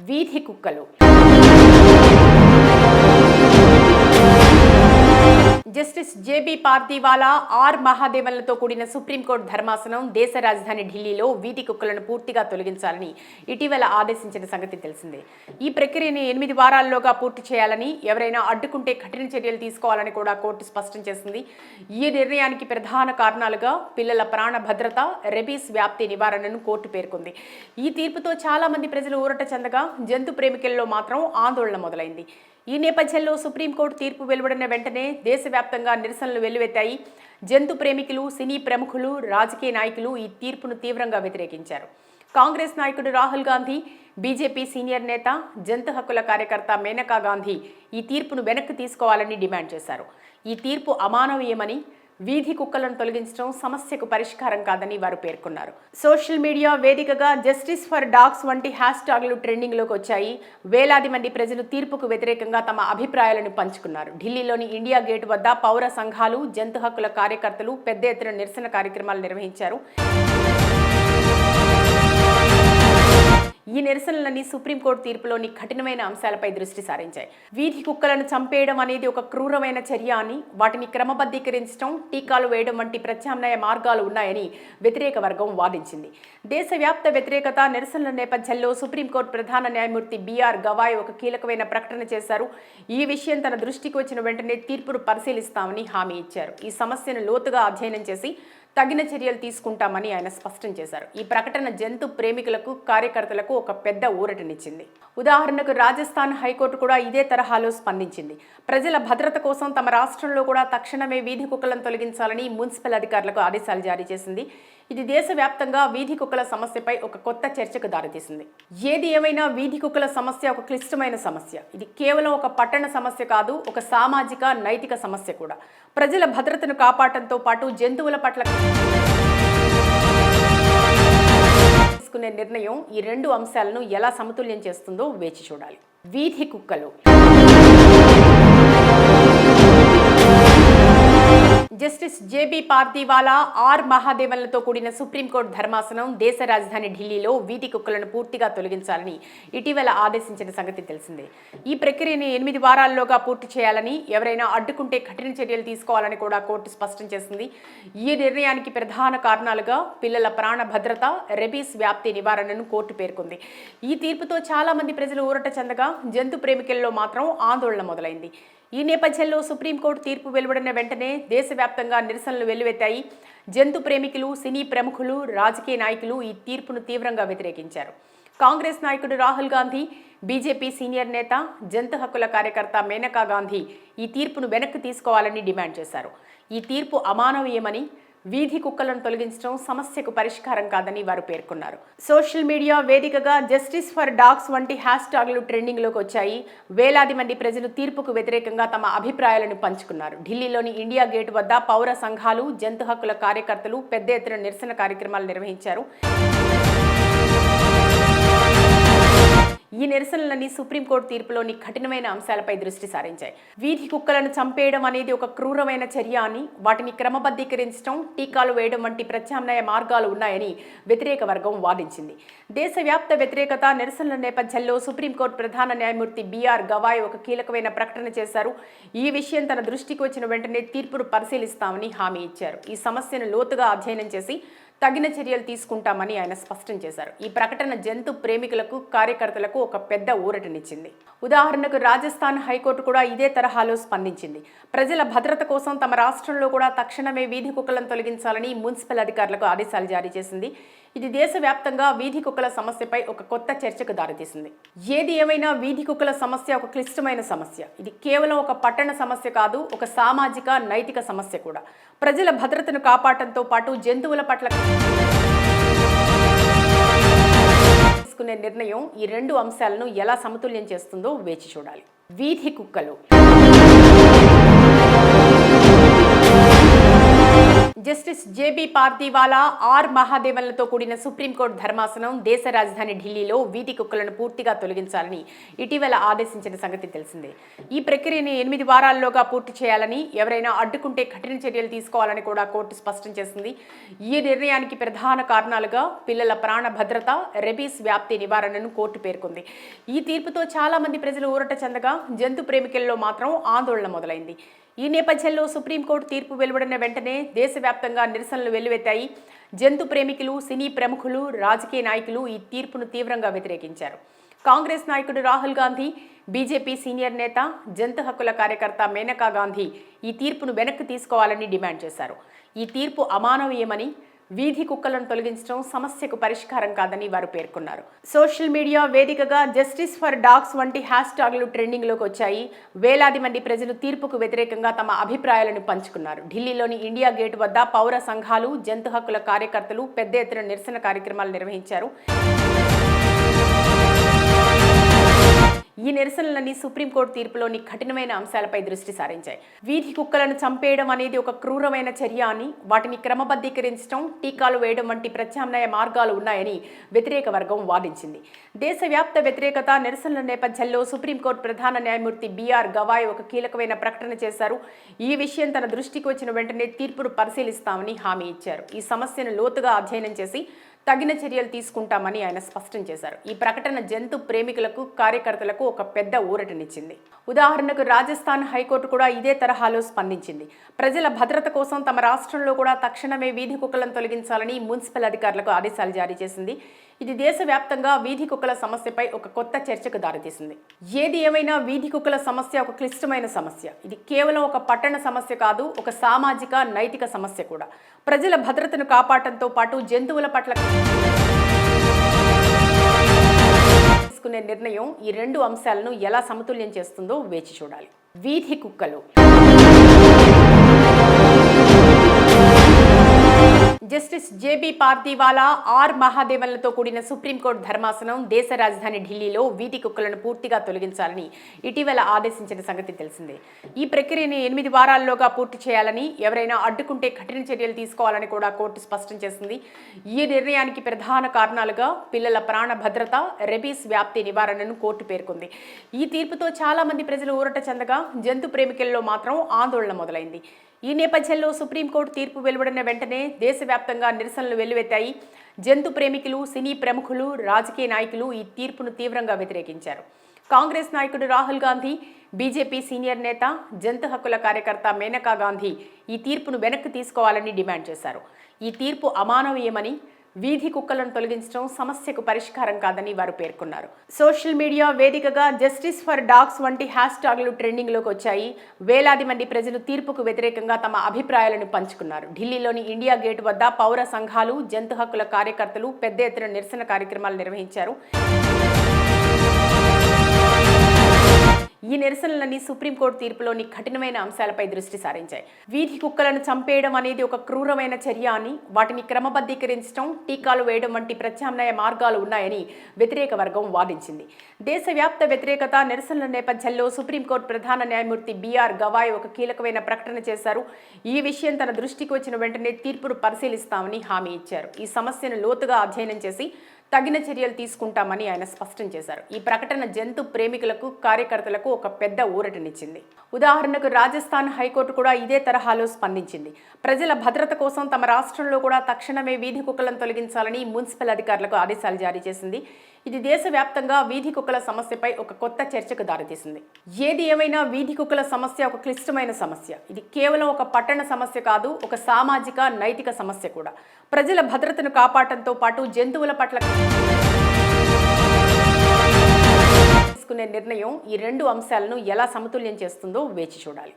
వీధి కుక్కలు. Justice JB Pardiwala, are మహాదేవన్లతో కూడిన సుప్రీంకోర్టు ధర్మాసనం దేశ రాజధాని ఢిల్లీలో వీధి కుక్కలను పూర్తిగా తొలగించాలని ఇటీవల ఆదేశించిన సంగతి తెలిసిందే. ఈ ప్రక్రియను 8 వారాల్లోగా పూర్తి చేయాలని, ఎవరైనా అడ్డుకుంటే కఠిన చర్యలు తీసుకోవాలని కూడా కోర్టు స్పష్టం చేసింది. ఈ నిర్ణయానికి ప్రధాన కారణాలుగా పిల్లల ప్రాణ భద్రత, రెబీస్ వ్యాప్తి నివారణను కోర్టు పేర్కొంది. ఈ తీర్పుతో చాలా మంది ప్రజలు ఊరట చెందగా, జంతు ప్రేమికుల్లో మాత్రం ఆందోళన మొదలైంది. ఈ నేపథ్యంలో సుప్రీంకోర్టు తీర్పు వెలువడిన వెంటనే దేశవ్యాప్తంగా నిరసనలు వెల్లువెత్తాయి. జంతు ప్రేమికులు, సినీ ప్రముఖులు, రాజకీయ నాయకులు ఈ తీర్పును తీవ్రంగా వ్యతిరేకించారు. కాంగ్రెస్ నాయకుడు రాహుల్ గాంధీ, బీజేపీ సీనియర్ నేత, జంతు హక్కుల కార్యకర్త మేనకా గాంధీ ఈ తీర్పును వెనక్కి తీసుకోవాలని డిమాండ్ చేశారు. ఈ తీర్పు అమానవీయమని, వీధి కుక్కలను తొలగించడం సమస్యకు పరిష్కారం కాదని వారు పేర్కొన్నారు. సోషల్ మీడియా వేదికగా జస్టిస్ ఫర్ డాగ్స్ వంటి హ్యాష్ ట్యాగ్లు ట్రెండింగ్లోకి వచ్చాయి. వేలాది మంది ప్రజలు తీర్పుకు వ్యతిరేకంగా తమ అభిప్రాయాలను పంచుకున్నారు. ఢిల్లీలోని ఇండియా గేట్ వద్ద పౌర సంఘాలు, జంతు హక్కుల కార్యకర్తలు పెద్ద ఎత్తున నిరసన కార్యక్రమాలు నిర్వహించారు. ఈ నిరసనలన్నీ సుప్రీంకోర్టు తీర్పులోని కఠినమైన అంశాలపై దృష్టి సారించాయి. వీధి కుక్కలను చంపేయడం అనేది ఒక క్రూరమైన చర్య అని, వాటిని క్రమబద్ధీకరించడం, టీకాలు వేయడం వంటి ప్రత్యామ్నాయ మార్గాలు ఉన్నాయని వ్యతిరేక వర్గం వాదించింది. దేశవ్యాప్త వ్యతిరేకత నిరసనల నేపథ్యంలో సుప్రీంకోర్టు ప్రధాన న్యాయమూర్తి బిఆర్ గవాయ్ ఒక కీలకమైన ప్రకటన చేశారు. ఈ విషయం తన దృష్టికి వచ్చిన వెంటనే తీర్పును పరిశీలిస్తామని హామీ ఇచ్చారు. ఈ సమస్యను లోతుగా అధ్యయనం చేసి తగిన చర్యలు తీసుకుంటామని ఆయన స్పష్టం చేశారు. ఈ ప్రకటన జంతు ప్రేమికులకు, కార్యకర్తలకు ఒక పెద్ద ఊరటనిచ్చింది. ఉదాహరణకు రాజస్థాన్ హైకోర్టు కూడా ఇదే తరహాలో స్పందించింది. ప్రజల భద్రత కోసం తమ రాష్ట్రంలో కూడా తక్షణమే వీధి కుక్కలను తొలగించాలని మున్సిపల్ అధికారులకు ఆదేశాలు జారీ చేసింది. ఇది దేశవ్యాప్తంగా వీధి కుక్కల సమస్యపై ఒక కొత్త చర్చకు దారితీసింది. ఏది ఏమైనా వీధి కుక్కల సమస్య ఒక క్లిష్టమైన సమస్య. ఇది కేవలం ఒక పట్టణ సమస్య కాదు, ఒక సామాజిక, నైతిక సమస్య కూడా. ప్రజల భద్రతను కాపాడటంతో పాటు జంతువుల పట్ల తీసుకునే నిర్ణయం ఈ 2 అంశాలను ఎలా సమతుల్యం చేస్తుందో వేచి చూడాలి. వీధి కుక్కలు. జస్టిస్ జేబీ పార్దీవాలా, ఆర్ మహాదేవన్లతో కూడిన సుప్రీంకోర్టు ధర్మాసనం దేశ రాజధాని ఢిల్లీలో వీధి కుక్కలను పూర్తిగా తొలగించాలని ఇటీవల ఆదేశించిన సంగతి తెలిసిందే. ఈ ప్రక్రియను 8 వారాల్లోగా పూర్తి చేయాలని, ఎవరైనా అడ్డుకుంటే కఠిన చర్యలు తీసుకోవాలని కూడా కోర్టు స్పష్టం చేసింది. ఈ నిర్ణయానికి ప్రధాన కారణాలుగా పిల్లల ప్రాణ భద్రత, రెబీస్ వ్యాప్తి నివారణను కోర్టు పేర్కొంది. ఈ తీర్పుతో చాలా మంది ప్రజలు ఊరట చెందగా, జంతు ప్రేమికుల్లో మాత్రం ఆందోళన మొదలైంది. ఈ నేపథ్యంలో సుప్రీంకోర్టు తీర్పు వెలువడిన వెంటనే దేశవ్యాప్తంగా నిరసనలు వెల్లువెత్తాయి. జంతు ప్రేమికులు, సినీ ప్రముఖులు, రాజకీయ నాయకులు ఈ తీర్పును తీవ్రంగా వ్యతిరేకించారు. కాంగ్రెస్ నాయకుడు రాహుల్ గాంధీ, బీజేపీ సీనియర్ నేత, జంతు హక్కుల కార్యకర్త మేనకా గాంధీ ఈ తీర్పును వెనక్కి తీసుకోవాలని డిమాండ్ చేశారు. ఈ తీర్పు అమానవీయమని, వీధి కుక్కలను తొలగించడం సమస్యకు పరిష్కారం కాదని వారు పేర్కొన్నారు. సోషల్ మీడియా వేదికగా జస్టిస్ ఫర్ డాగ్స్ వంటి హ్యాష్ ట్యాగ్లు ట్రెండింగ్లోకి వచ్చాయి. వేలాది మంది ప్రజలు తీర్పుకు వ్యతిరేకంగా తమ అభిప్రాయాలను పంచుకున్నారు. ఢిల్లీలోని ఇండియా గేట్ వద్ద పౌర సంఘాలు, జంతు హక్కుల కార్యకర్తలు పెద్ద ఎత్తున నిరసన కార్యక్రమాలు నిర్వహించారు. ఈ నిరసనలన్నీ సుప్రీంకోర్టు తీర్పులోని కఠినమైన అంశాలపై దృష్టి సారించాయి. వీధి కుక్కలను చంపేయడం అనేది ఒక క్రూరమైన చర్య అని, వాటిని క్రమబద్ధీకరించడం, టీకాలు వేయడం వంటి ప్రత్యామ్నాయ మార్గాలు ఉన్నాయని వ్యతిరేక వర్గం వాదించింది. దేశవ్యాప్త వ్యతిరేకత నిరసనల నేపథ్యంలో సుప్రీంకోర్టు ప్రధాన న్యాయమూర్తి బిఆర్ గవాయ్ ఒక కీలకమైన ప్రకటన చేశారు. ఈ విషయం తన దృష్టికి వచ్చిన వెంటనే తీర్పును పరిశీలిస్తామని హామీ ఇచ్చారు. ఈ సమస్యను లోతుగా అధ్యయనం చేసి తగిన చర్యలు తీసుకుంటామని ఆయన స్పష్టం చేశారు. ఈ ప్రకటన జంతు ప్రేమికులకు, కార్యకర్తలకు ఒక పెద్ద ఊరటనిచ్చింది. ఉదాహరణకు రాజస్థాన్ హైకోర్టు కూడా ఇదే తరహాలో స్పందించింది. ప్రజల భద్రత కోసం తమ రాష్ట్రంలో కూడా తక్షణమే వీధి కుక్కలను తొలగించాలని మున్సిపల్ అధికారులకు ఆదేశాలు జారీ చేసింది. ఇది దేశవ్యాప్తంగా వీధి కుక్కల సమస్యపై ఒక కొత్త చర్చకు దారితీసింది. ఏది ఏమైనా వీధి కుక్కల సమస్య ఒక క్లిష్టమైన సమస్య. ఇది కేవలం ఒక పట్టణ సమస్య కాదు, ఒక సామాజిక, నైతిక సమస్య కూడా. ప్రజల భద్రతను కాపాడటంతో పాటు జంతువుల పట్ల తీసుకునే నిర్ణయం ఈ 2 అంశాలను ఎలా సమతుల్యం చేస్తుందో వేచి చూడాలి. వీధి కుక్కలు. జస్టిస్ జేబీ పార్దీవాలా, ఆర్ మహాదేవన్లతో కూడిన సుప్రీంకోర్టు ధర్మాసనం దేశ రాజధాని ఢిల్లీలో వీధి కుక్కలను పూర్తిగా తొలగించాలని ఇటీవల ఆదేశించిన సంగతి తెలిసిందే. ఈ ప్రక్రియను 8 వారాల్లోగా పూర్తి చేయాలని, ఎవరైనా అడ్డుకుంటే కఠిన చర్యలు తీసుకోవాలని కూడా కోర్టు స్పష్టం చేసింది. ఈ నిర్ణయానికి ప్రధాన కారణాలుగా పిల్లల ప్రాణ భద్రత, రెబీస్ వ్యాప్తి నివారణను కోర్టు పేర్కొంది. ఈ తీర్పుతో చాలా మంది ప్రజలు ఊరట చెందగా, జంతు ప్రేమికుల్లో మాత్రం ఆందోళన మొదలైంది. ఈ నేపథ్యంలో సుప్రీంకోర్టు తీర్పు వెలువడిన వెంటనే దేశవ్యాప్తంగా నిరసనలు వెల్లువెత్తాయి. జంతు ప్రేమికులు, సినీ ప్రముఖులు, రాజకీయ నాయకులు ఈ తీర్పును తీవ్రంగా వ్యతిరేకించారు. కాంగ్రెస్ నాయకుడు రాహుల్ గాంధీ, బీజేపీ సీనియర్ నేత, జంతు హక్కుల కార్యకర్త మేనకా గాంధీ ఈ తీర్పును వెనక్కి తీసుకోవాలని డిమాండ్ చేశారు. ఈ తీర్పు అమానవీయమని, వీధి కుక్కలను తొలగించడం సమస్యకు పరిష్కారం కాదని వారు పేర్కొన్నారు. సోషల్ మీడియా వేదికగా జస్టిస్ ఫర్ డాగ్స్ వంటి హ్యాష్ ట్యాగ్లు ట్రెండింగ్లోకి వచ్చాయి. వేలాది మంది ప్రజలు తీర్పుకు వ్యతిరేకంగా తమ అభిప్రాయాలను పంచుకున్నారు. ఢిల్లీలోని ఇండియా గేట్ వద్ద పౌర సంఘాలు, జంతు హక్కుల కార్యకర్తలు పెద్ద ఎత్తున నిరసన కార్యక్రమాలు నిర్వహించారు. ఈ నిరసనలన్నీ సుప్రీంకోర్టు తీర్పులోని కఠినమైన అంశాలపై దృష్టి సారించాయి. వీధి కుక్కలను చంపేయడం అనేది ఒక క్రూరమైన చర్య అని, వాటిని క్రమబద్ధీకరించడం, టీకాలు వేయడం వంటి ప్రత్యామ్నాయ మార్గాలు ఉన్నాయని వ్యతిరేక వర్గం వాదించింది. దేశవ్యాప్త వ్యతిరేకత నిరసనల నేపథ్యంలో సుప్రీంకోర్టు ప్రధాన న్యాయమూర్తి బిఆర్ గవాయ్ ఒక కీలకమైన ప్రకటన చేశారు. ఈ విషయం తన దృష్టికి వచ్చిన వెంటనే తీర్పును పరిశీలిస్తామని హామీ ఇచ్చారు. ఈ సమస్యను లోతుగా అధ్యయనం చేసి తగిన చర్యలు తీసుకుంటామని ఆయన స్పష్టం చేశారు. ఈ ప్రకటన జంతు ప్రేమికులకు, కార్యకర్తలకు ఒక పెద్ద ఊరటనిచ్చింది. ఉదాహరణకు రాజస్థాన్ హైకోర్టు కూడా ఇదే తరహాలో స్పందించింది. ప్రజల భద్రత కోసం తమ రాష్ట్రంలో కూడా తక్షణమే వీధి కుక్కలను తొలగించాలని మున్సిపల్ అధికారులకు ఆదేశాలు జారీ చేసింది. ఇది దేశవ్యాప్తంగా వీధి కుక్కల సమస్యపై ఒక కొత్త చర్చకు దారితీసింది. ఏది ఏమైనా వీధి కుక్కల సమస్య ఒక క్లిష్టమైన సమస్య. ఇది కేవలం ఒక పట్టణ సమస్య కాదు, ఒక సామాజిక, నైతిక సమస్య కూడా. ప్రజల భద్రతను కాపాడటంతో పాటు జంతువుల పట్ల తీసుకునే నిర్ణయం ఈ 2 అంశాలను ఎలా సమతుల్యం చేస్తుందో వేచి చూడాలి. వీధి కుక్కలు. జస్టిస్ జేబీ పార్దీవాలా, ఆర్ మహాదేవన్లతో కూడిన సుప్రీంకోర్టు ధర్మాసనం దేశ రాజధాని ఢిల్లీలో వీధి కుక్కలను పూర్తిగా తొలగించాలని ఇటీవల ఆదేశించిన సంగతి తెలిసిందే. ఈ ప్రక్రియను 8 వారాల్లోగా పూర్తి చేయాలని, ఎవరైనా అడ్డుకుంటే కఠిన చర్యలు తీసుకోవాలని కూడా కోర్టు స్పష్టం చేసింది. ఈ నిర్ణయానికి ప్రధాన కారణాలుగా పిల్లల ప్రాణ భద్రత, రెబీస్ వ్యాప్తి నివారణను కోర్టు పేర్కొంది. ఈ తీర్పుతో చాలా మంది ప్రజలు ఊరట చెందగా, జంతు ప్రేమికుల్లో మాత్రం ఆందోళన మొదలైంది. ఈ నేపథ్యంలో సుప్రీంకోర్టు తీర్పు వెలువడిన వెంటనే దేశవ్యాప్తంగా నిరసనలు వెల్లువెత్తాయి. జంతు ప్రేమికులు, సినీ ప్రముఖులు, రాజకీయ నాయకులు ఈ తీర్పును తీవ్రంగా వ్యతిరేకించారు. కాంగ్రెస్ నాయకుడు రాహుల్ గాంధీ, బీజేపీ సీనియర్ నేత, జంతు హక్కుల కార్యకర్త మేనకా గాంధీ ఈ తీర్పును వెనక్కి తీసుకోవాలని డిమాండ్ చేశారు. ఈ తీర్పు అమానవీయమని, వీధి కుక్కలను తొలగించడం సమస్యకు పరిష్కారం కాదని వారు పేర్కొన్నారు. సోషల్ మీడియా వేదికగా జస్టిస్ ఫర్ డాగ్స్ వంటి హ్యాష్ ట్యాగ్లు ట్రెండింగ్లోకి వచ్చాయి. వేలాది మంది ప్రజలు తీర్పుకు వ్యతిరేకంగా తమ అభిప్రాయాలను పంచుకున్నారు. ఢిల్లీలోని ఇండియా గేట్ వద్ద పౌర సంఘాలు, జంతు హక్కుల కార్యకర్తలు పెద్ద ఎత్తున నిరసన కార్యక్రమాలు నిర్వహించారు. ఈ నిరసనలన్నీ సుప్రీంకోర్టు తీర్పులోని కఠినమైన అంశాలపై దృష్టి సారించాయి. వీధి కుక్కలను చంపేయడం అనేది ఒక క్రూరమైన చర్య అని, వాటిని క్రమబద్ధీకరించడం, టీకాలు వేయడం వంటి ప్రత్యామ్నాయ మార్గాలు ఉన్నాయని వ్యతిరేక వర్గం వాదించింది. దేశవ్యాప్త వ్యతిరేకత నిరసనల నేపథ్యంలో సుప్రీంకోర్టు ప్రధాన న్యాయమూర్తి బిఆర్ గవాయ్ ఒక కీలకమైన ప్రకటన చేశారు. ఈ విషయం తన దృష్టికి వచ్చిన వెంటనే తీర్పును పరిశీలిస్తామని హామీ ఇచ్చారు. ఈ సమస్యను లోతుగా అధ్యయనం చేసి తగిన చర్యలు తీసుకుంటామని ఆయన స్పష్టం చేశారు. ఈ ప్రకటన జంతు ప్రేమికులకు, కార్యకర్తలకు ఒక పెద్ద ఊరటనిచ్చింది. ఉదాహరణకు రాజస్థాన్ హైకోర్టు కూడా ఇదే తరహాలో స్పందించింది. ప్రజల భద్రత కోసం తమ రాష్ట్రంలో కూడా తక్షణమే వీధి కుక్కలను తొలగించాలని మున్సిపల్ అధికారులకు ఆదేశాలు జారీ చేసింది. ఇది దేశవ్యాప్తంగా వీధి కుక్కల సమస్యపై ఒక కొత్త చర్చకు దారితీసింది. ఏది ఏమైనా వీధి కుక్కల సమస్య ఒక క్లిష్టమైన సమస్య. ఇది కేవలం ఒక పట్టణ సమస్య కాదు, ఒక సామాజిక, నైతిక సమస్య కూడా. ప్రజల భద్రతను కాపాడటంతో పాటు జంతువుల పట్ల తీసుకునే నిర్ణయం ఈ 2 అంశాలను ఎలా సమతుల్యం చేస్తుందో వేచి చూడాలి.